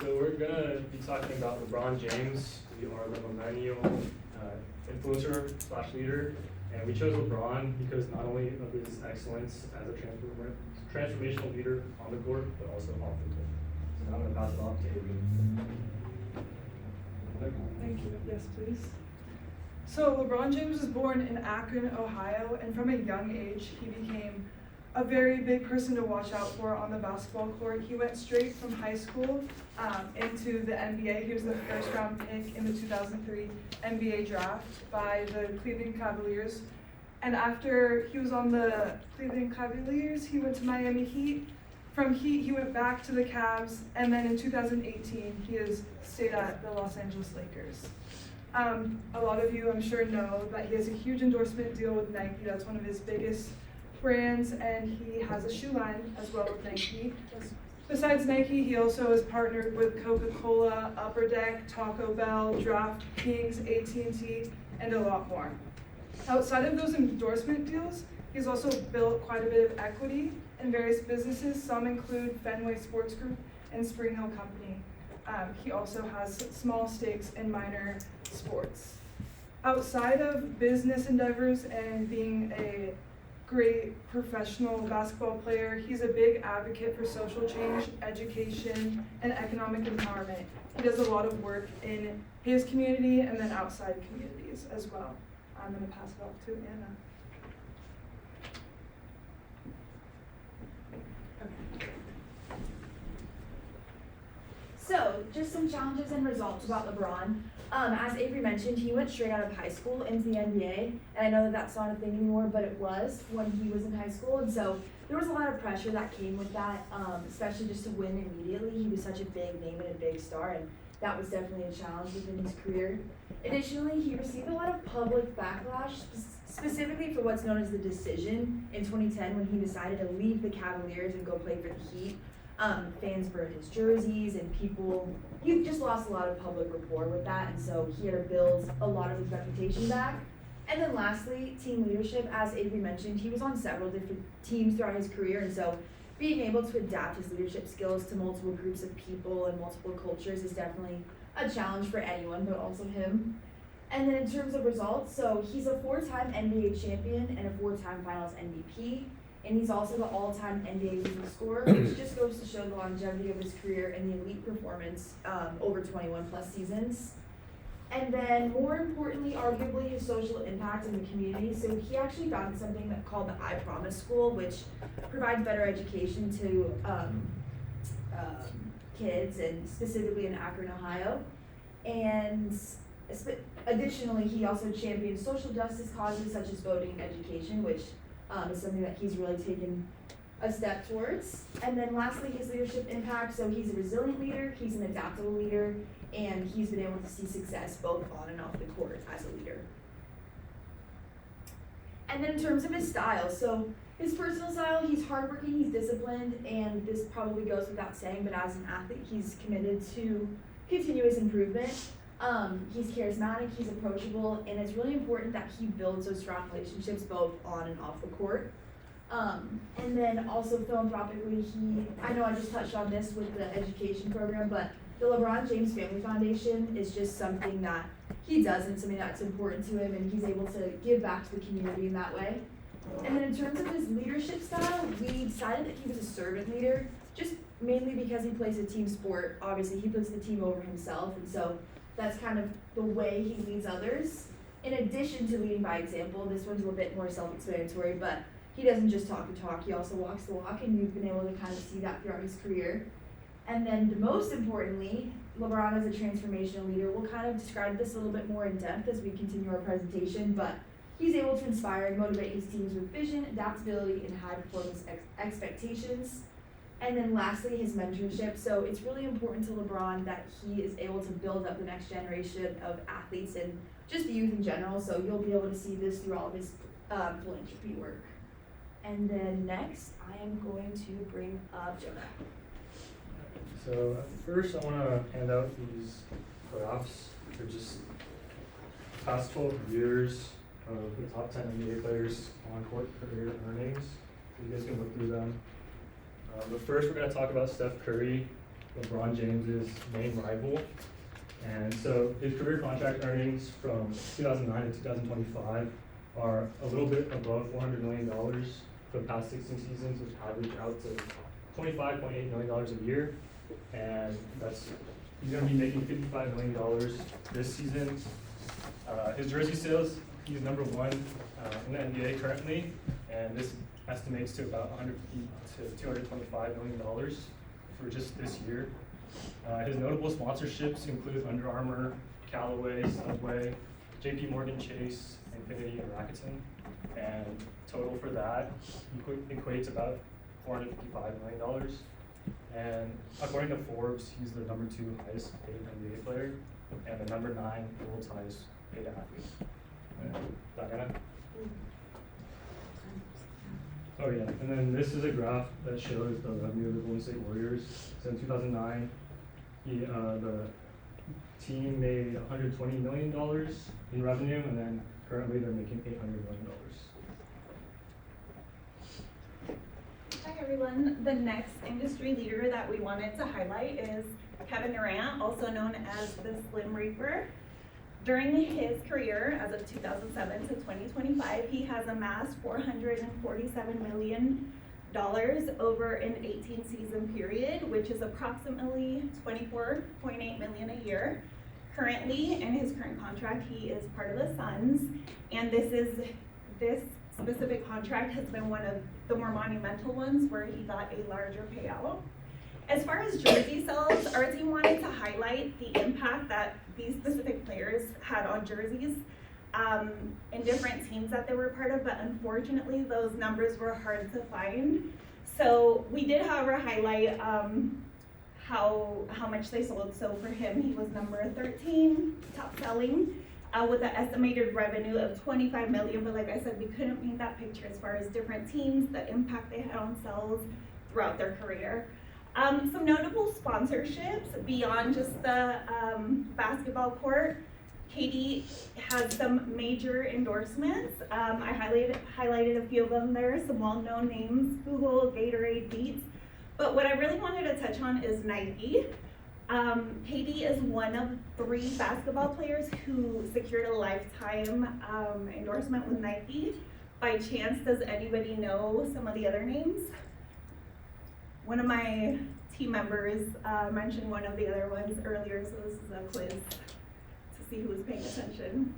So we're gonna be talking about LeBron James. We are the millennial influencer / leader, and we chose LeBron because not only of his excellence as a transformational leader on the court, but also off the court. So now I'm gonna pass it off to Adrian. Thank you. Yes, please. So LeBron James was born in Akron, Ohio, and from a young age, he became a very big person to watch out for on the basketball court. He went straight from high school into the NBA. He was the first round pick in the 2003 NBA draft by the Cleveland Cavaliers. And after he was on the Cleveland Cavaliers, he went to Miami Heat. From Heat, he went back to the Cavs, and then in 2018, he has stayed at the Los Angeles Lakers. A lot of you, I'm sure, know that he has a huge endorsement deal with Nike. That's one of his biggest brands, and he has a shoe line as well with Nike. Besides Nike, he also is partnered with Coca-Cola, Upper Deck, Taco Bell, DraftKings, AT&T, and a lot more. Outside of those endorsement deals, he's also built quite a bit of equity in various businesses. Some include Fenway Sports Group and Spring Hill Company. He also has small stakes in minor sports. Outside of business endeavors and being a great professional basketball player, he's a big advocate for social change, education, and economic empowerment. He does a lot of work in his community and then outside communities as well. I'm going to pass it off to Anna. So, just some challenges and results about LeBron. As Avery mentioned, he went straight out of high school into the NBA, and I know that that's not a thing anymore, but it was when he was in high school, and so there was a lot of pressure that came with that, especially just to win immediately. He was such a big name and a big star, and that was definitely a challenge within his career. Additionally, he received a lot of public backlash, specifically for what's known as the decision in 2010 when he decided to leave the Cavaliers and go play for the Heat. Fans burned his jerseys, and he just lost a lot of public rapport with that, and so he had to build a lot of his reputation back. And then lastly, team leadership. As Avery mentioned, he was on several different teams throughout his career, and so being able to adapt his leadership skills to multiple groups of people and multiple cultures is definitely a challenge for anyone, but also him. And then in terms of results, so he's a 4-time NBA champion and a 4-time Finals MVP. And he's also the all-time NBA leading scorer, which just goes to show the longevity of his career and the elite performance over 21 plus seasons. And then more importantly, arguably, his social impact in the community. So he actually founded something called the I Promise School, which provides better education to kids, and specifically in Akron, Ohio. And additionally, he also champions social justice causes such as voting and education, which is something that he's really taken a step towards. And then lastly, his leadership impact. So he's a resilient leader, he's an adaptable leader, and he's been able to see success both on and off the court as a leader. And then in terms of his style, so his personal style, he's hardworking, he's disciplined, and this probably goes without saying, but as an athlete, he's committed to continuous improvement. He's charismatic, he's approachable, and it's really important that he builds those strong relationships both on and off the court. And then also philanthropically, I know I just touched on this with the education program, but the LeBron James Family Foundation is just something that he does and something that's important to him, and he's able to give back to the community in that way. And then in terms of his leadership style, we decided that he was a servant leader, just mainly because he plays a team sport. Obviously, he puts the team over himself, and so that's kind of the way he leads others. In addition to leading by example, this one's a little bit more self-explanatory, but he doesn't just talk the talk, he also walks the walk, and you've been able to kind of see that throughout his career. And then the most importantly, LeBron as a transformational leader, we'll kind of describe this a little bit more in depth as we continue our presentation, but he's able to inspire and motivate his teams with vision, adaptability, and high performance expectations. And then lastly, his mentorship. So it's really important to LeBron that he is able to build up the next generation of athletes and just the youth in general. So you'll be able to see this through all of his philanthropy work. And then next, I am going to bring up Jonah. So first, I want to hand out these graphs. They're just past 12 years of the top 10 NBA players on court career earnings. You guys can look through them. But first, we're going to talk about Steph Curry. LeBron James's main rival. And so his career contract earnings from 2009 to 2025 are a little bit above $400 million for the past 16 seasons, which average out to $25.8 million a year. And he's going to be making $55 million this season. His jersey sales, he's number one in the NBA currently, and this estimates to about $150 to $225 million for just this year. His notable sponsorships include Under Armour, Callaway, Subway, JP Morgan Chase, Infinity, and Rakuten. And total for that equates about $455 million. And according to Forbes, he's the number 2 highest paid NBA player and the number 9 world's highest paid athlete. Diana? Oh yeah, and then this is a graph that shows the revenue of the Golden State Warriors. So in 2009, the team made $120 million in revenue, and then currently they're making $800 million. Hi everyone. The next industry leader that we wanted to highlight is Kevin Durant, also known as the Slim Reaper. During his career, as of 2007 to 2025, he has amassed $447 million over an 18-season period, which is approximately $24.8 million a year. Currently, in his current contract, he is part of the Suns, and this specific contract has been one of the more monumental ones where he got a larger payout. As far as jersey sales, our team wanted to highlight the impact that these specific players had on jerseys in different teams that they were part of, but unfortunately those numbers were hard to find. So we did, however, highlight how much they sold. So for him, he was number 13 top selling with an estimated revenue of $25 million. But like I said, we couldn't paint that picture as far as different teams, the impact they had on sales throughout their career. Some notable sponsorships beyond just the basketball court. KD has some major endorsements. I highlighted a few of them there, some well-known names, Google, Gatorade, Beats. But what I really wanted to touch on is Nike. KD is one of 3 basketball players who secured a lifetime endorsement with Nike. By chance, does anybody know some of the other names? One of my team members mentioned one of the other ones earlier, so this is a quiz to see who was paying attention.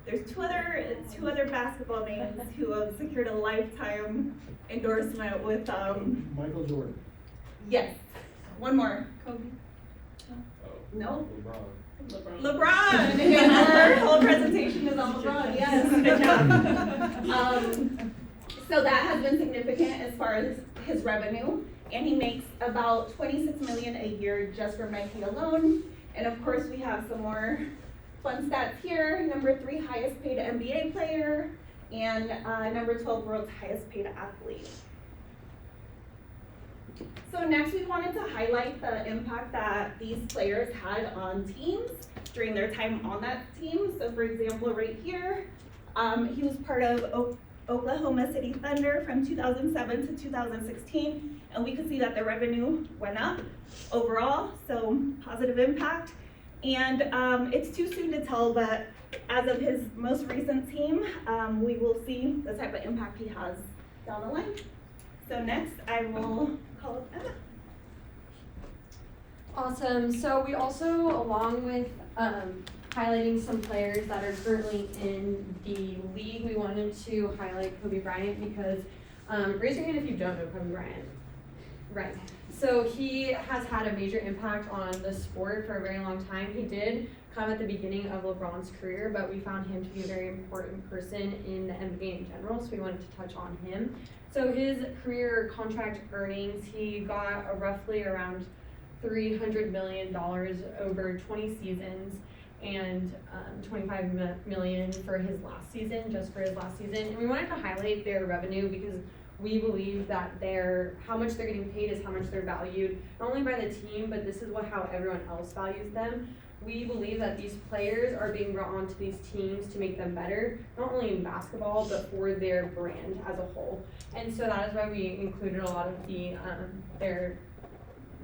There's two other basketball names who have secured a lifetime endorsement with Michael Jordan. Yes. One more. Kobe. No. LeBron. And our whole presentation is on LeBron. Yes. Good job. So that has been significant as far as his revenue, and he makes about $26 million a year just from Nike alone. And of course, we have some more fun stats here. Number 3 highest paid NBA player, and number 12 world's highest paid athlete. So next, we wanted to highlight the impact that these players had on teams during their time on that team. So for example, right here, he was part of Oklahoma City Thunder from 2007 to 2016, and we could see that the revenue went up overall, so positive impact. And it's too soon to tell, but as of his most recent team, we will see the type of impact he has down the line. So next, I will call Emma. Awesome. So we also, along with highlighting some players that are currently in the league, we wanted to highlight Kobe Bryant because, raise your hand if you don't know Kobe Bryant. Right. So he has had a major impact on the sport for a very long time. He did come at the beginning of LeBron's career, but we found him to be a very important person in the NBA in general, so we wanted to touch on him. So his career contract earnings, he got roughly around $300 million over 20 seasons, and $25 million for his last season, just for his last season. And we wanted to highlight their revenue because we believe that how much they're getting paid is how much they're valued, not only by the team, but this is how everyone else values them. We believe that these players are being brought onto these teams to make them better, not only in basketball, but for their brand as a whole. And so that is why we included a lot of their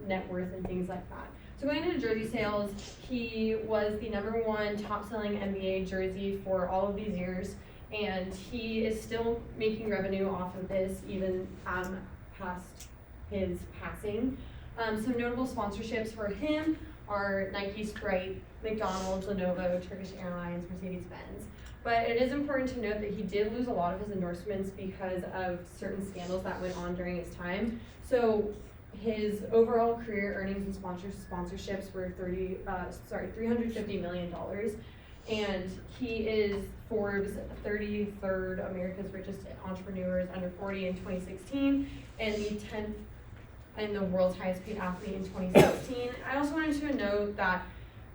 net worth and things like that. So going into jersey sales, he was the #1 top selling NBA jersey for all of these years, and he is still making revenue off of this even past his passing. Some notable sponsorships for him are Nike, Sprite, McDonald's, Lenovo, Turkish Airlines, Mercedes-Benz. But it is important to note that he did lose a lot of his endorsements because of certain scandals that went on during his time. So his overall career earnings and sponsorships were $350 million. And he is Forbes' 33rd America's richest entrepreneurs under 40 in 2016, and the 10th and the world's highest paid athlete in 2016. I also wanted to note that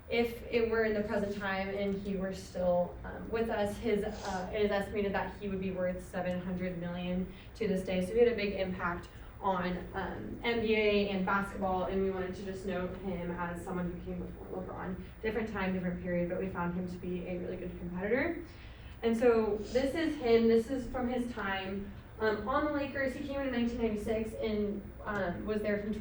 if it were in the present time and he were still with us, it is estimated that he would be worth $700 million to this day. So he had a big impact on NBA and basketball, and we wanted to just note him as someone who came before LeBron. Different time, different period, but we found him to be a really good competitor. And so this is him. This is from his time on the Lakers. He came in 1996 and was there from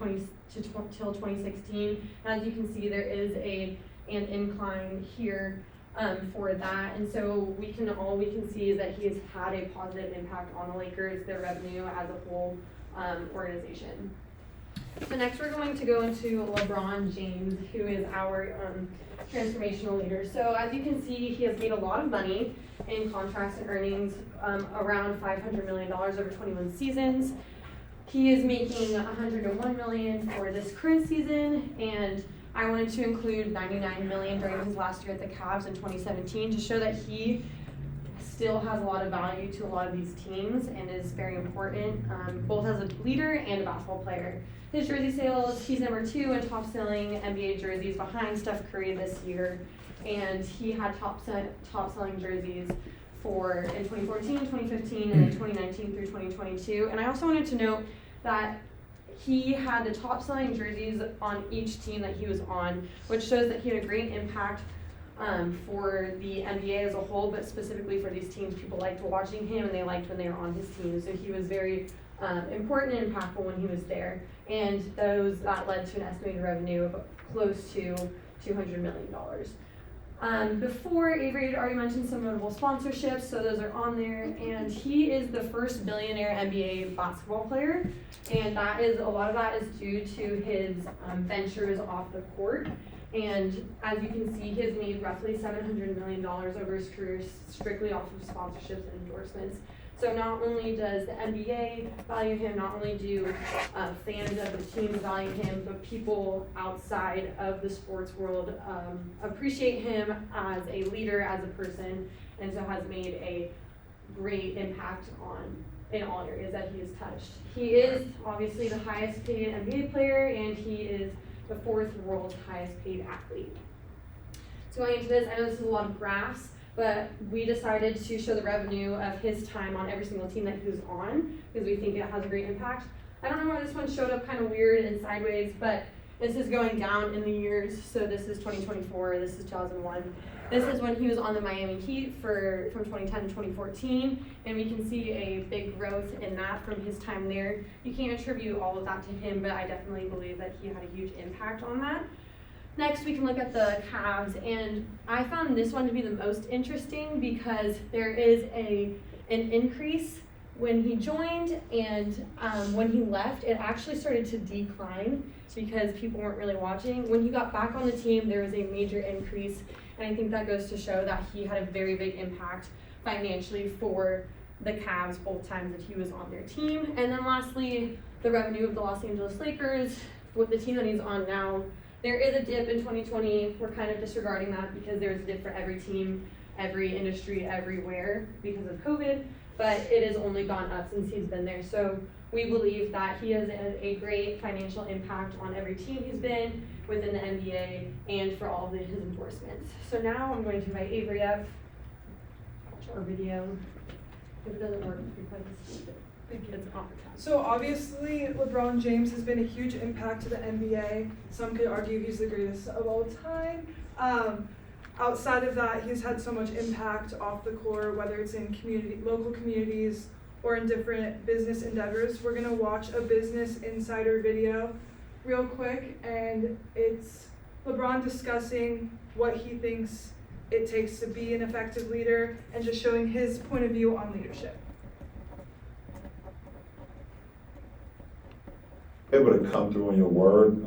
till 2016. As you can see, there is an incline here for that, and so all we can see is that he has had a positive impact on the Lakers, their revenue as a whole organization. So next we're going to go into LeBron James, who is our transformational leader. So as you can see, he has made a lot of money in contracts and earnings, around $500 million over 21 seasons. He is making $101 million for this current season, and I wanted to include $99 million during his last year at the Cavs in 2017 to show that he still has a lot of value to a lot of these teams and is very important, both as a leader and a basketball player. His jersey sales, he's #2 in top selling NBA jerseys behind Steph Curry this year, and he had top selling jerseys in 2014, 2015, and then 2019 through 2022. And I also wanted to note that he had the top selling jerseys on each team that he was on, which shows that he had a great impact for the NBA as a whole, but specifically for these teams. People liked watching him and they liked when they were on his team. So he was very important and impactful when he was there. And that led to an estimated revenue of close to $200 million. Before, Avery had already mentioned some notable sponsorships, so those are on there. And he is the first billionaire NBA basketball player, and a lot of that is due to his ventures off the court. And as you can see, he has made roughly $700 million over his career strictly off of sponsorships and endorsements. So not only does the NBA value him, not only do fans of the team value him, but people outside of the sports world appreciate him as a leader, as a person, and so has made a great impact in all areas that he has touched. He is obviously the highest paid NBA player, and he is the 4th world's highest paid athlete. So going into this, I know this is a lot of graphs, but we decided to show the revenue of his time on every single team that he was on because we think it has a great impact. I don't know why this one showed up kind of weird and sideways, but this is going down in the years. So this is 2024, this is 2001. This is when he was on the Miami Heat from 2010 to 2014, and we can see a big growth in that from his time there. You can't attribute all of that to him, but I definitely believe that he had a huge impact on that. Next, we can look at the Cavs, and I found this one to be the most interesting because there is an increase when he joined, and when he left, it actually started to decline because people weren't really watching. When he got back on the team, there was a major increase, and I think that goes to show that he had a very big impact financially for the Cavs both times that he was on their team. And then lastly, the revenue of the Los Angeles Lakers with the team that he's on now. There is a dip in 2020. We're kind of disregarding that because there's a dip for every team, every industry, everywhere because of COVID, but it has only gone up since he's been there. So we believe that he has a great financial impact on every team he's been within the NBA and for all of his endorsements. So now I'm going to invite Avery up, watch our video. If it doesn't work, we play this. It's on. So obviously, LeBron James has been a huge impact to the NBA. Some could argue he's the greatest of all time. Outside of that, he's had so much impact off the court, whether it's in local communities or in different business endeavors. We're gonna watch a Business Insider video real quick, and it's LeBron discussing what he thinks it takes to be an effective leader and just showing his point of view on leadership. Able to come through on your word,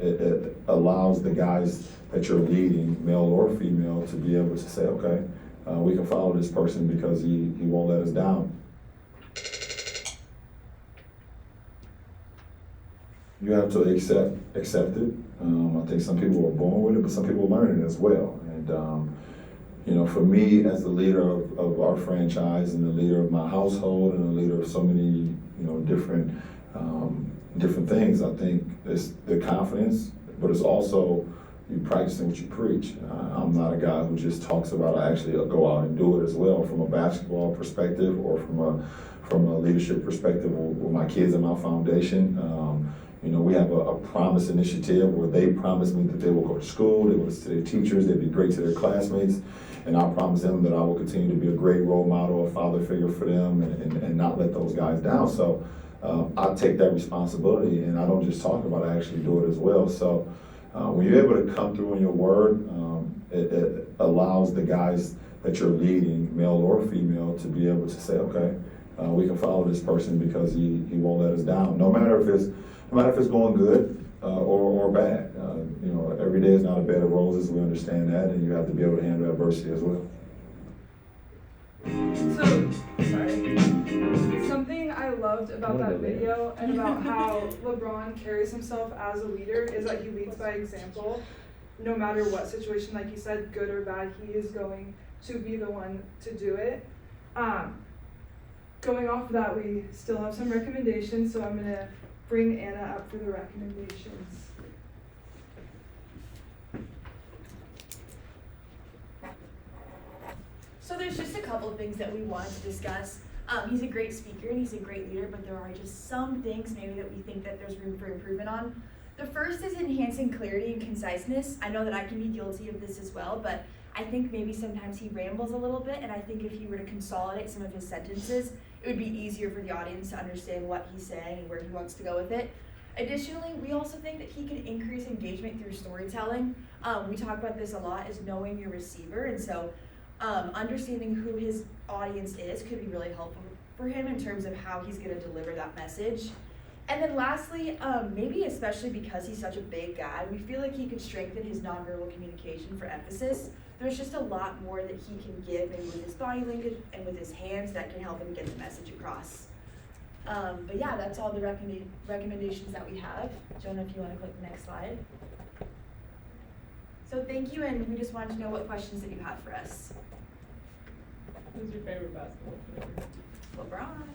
it allows the guys that you're leading, male or female, to be able to say, okay, we can follow this person because he won't let us down. You have to accept it. I think some people are born with it, but some people learn it as well. And you know, for me, as the leader of our franchise and the leader of my household and the leader of so many, you know, different things, I think it's the confidence, but it's also you practicing what you preach. I'm not a guy who just talks about it. I actually go out and do it as well, from a basketball perspective or from a leadership perspective with my kids in my foundation. You know, we have a promise initiative where they promise me that they will go to school, they will listen to their teachers, they'll be great to their classmates, and I promise them that I will continue to be a great role model, a father figure for them, and not let those guys down. So I take that responsibility, and I don't just talk about it, I actually do it as well. So when you're able to come through on your word, it allows the guys that you're leading, male or female, to be able to say, okay, we can follow this person because he won't let us down. No matter if it's going good or bad. You know, every day is not a bed of roses. We understand that, and you have to be able to handle adversity as well. So, sorry. Something I loved about that video and about how LeBron carries himself as a leader is that he leads by example. No matter what situation, like you said, good or bad, he is going to be the one to do it. Going off of that, we still have some recommendations, so I'm going to bring Anna up for the recommendations. So there's just a couple of things that we wanted to discuss. He's a great speaker and he's a great leader, but there are just some things maybe that we think that there's room for improvement on. The first is enhancing clarity and conciseness. I know that I can be guilty of this as well, but I think maybe sometimes he rambles a little bit, and I think if he were to consolidate some of his sentences, it would be easier for the audience to understand what he's saying and where he wants to go with it. Additionally, we also think that he can increase engagement through storytelling. We talk about this a lot, is knowing your receiver, and so understanding who his audience is could be really helpful for him in terms of how he's going to deliver that message. And then lastly, maybe especially because he's such a big guy, we feel like he could strengthen his nonverbal communication for emphasis. There's just a lot more that he can give, maybe with his body language and with his hands, that can help him get the message across. But yeah, that's all the recommendations that we have. Jonah, if you want to click the next slide. So thank you, and we just wanted to know what questions that you have for us. Who's your favorite basketball player? LeBron.